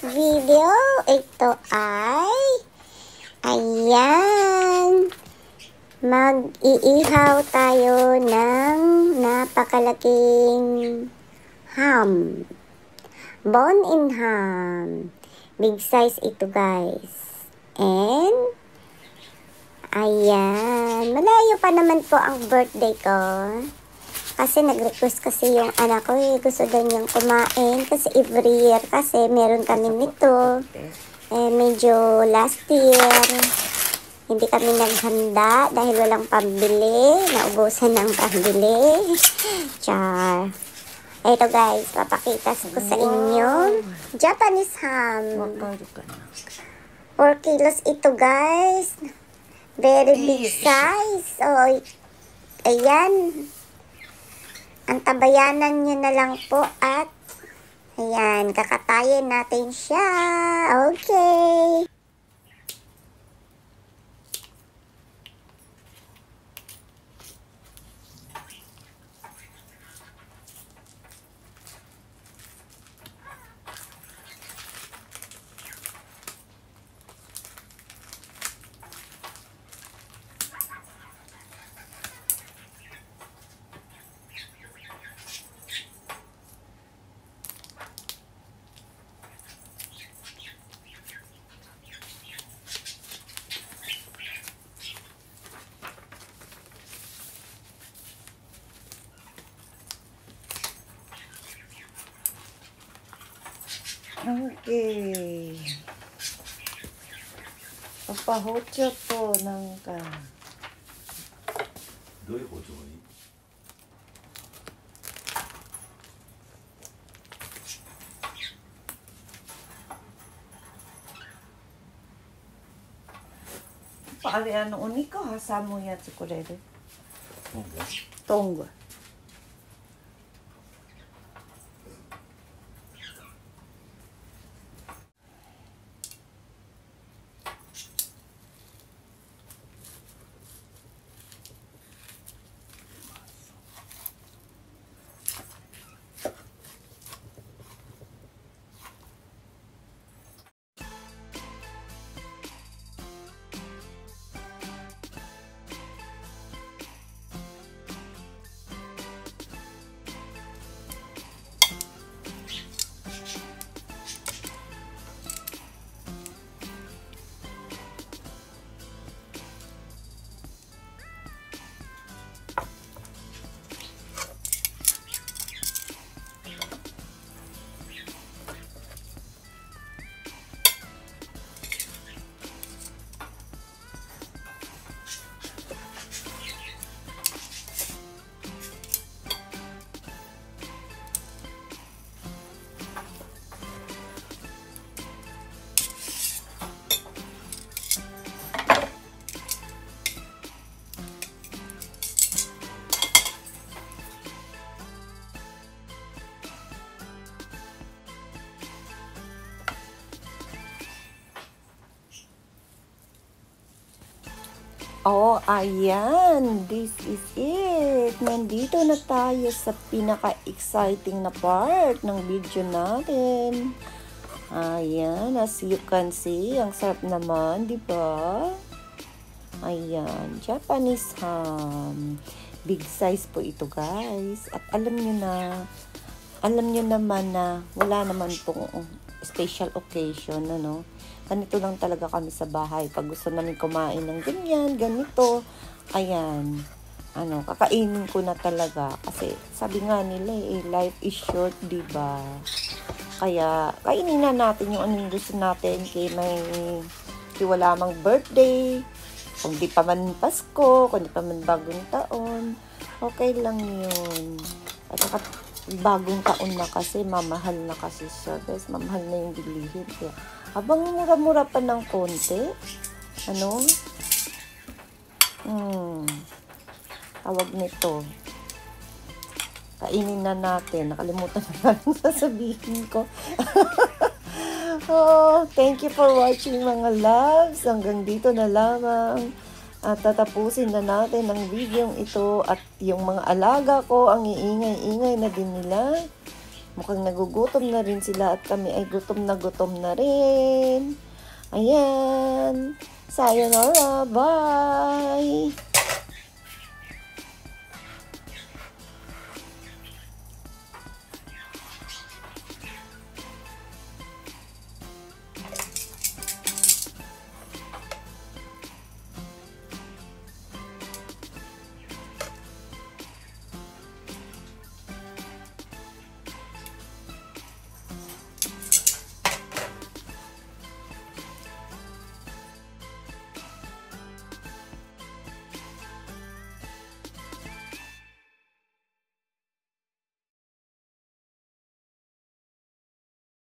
video, ito ay, ayan, mag-iihaw tayo ng napakalaking ham. Bone-in ham. Big size ito, guys. And, ayan, malayo pa naman po ang birthday ko. Kasi nag-request kasi yung anak ko, gusto daw niyang kumain kasi every year kasi meron kami nito. Medyo last year, hindi kami naghanda dahil walang pambili, naubusan ng pambili. Char. Ito guys, papakita ko sa inyo. Japanese ham. 4 kilos ito guys. Very big size. So, ayan. Ang tabayanan nyo na lang po at ayan, kakatayin natin siya. Okay. Okay. Papahocho to ng ka. どういう包丁がいい? Paali ano uniko hasamo yatsu kureru. トング? トング. Oh, ayan. This is it. Nandito na tayo sa pinaka-exciting na part ng video natin. Ayan. As you can see, ang sarap naman, di ba? Ayan. Japanese ham. Big size po ito, guys. At alam nyo naman na wala naman pong special occasion, ano? Ganito lang talaga kami sa bahay. Pag gusto namin kumain ng ganyan, ganito, ayan, kakainin ko na talaga. Kasi, sabi nga nila, life is short, diba? Kaya, kainin na natin yung anong gusto natin kay wala mang birthday, kung di pa man Pasko, kung di pa man bagong taon, okay lang yun. At saka, bagong taon na kasi, mamahal na kasi siya. Guys, mamahal na yung bilihin. Kaya, habang mura-mura pa ng konti, tawag nito, kainin na natin. Nakalimutan na lang sasabihin ko. Oh, thank you for watching mga loves. Hanggang dito na lamang. At tatapusin na natin ang video ito. At yung mga alaga ko, ang iingay-ingay na din nila. Mukhang nagugutom na rin sila at kami ay gutom na rin. Ayan. Sayonara. Bye.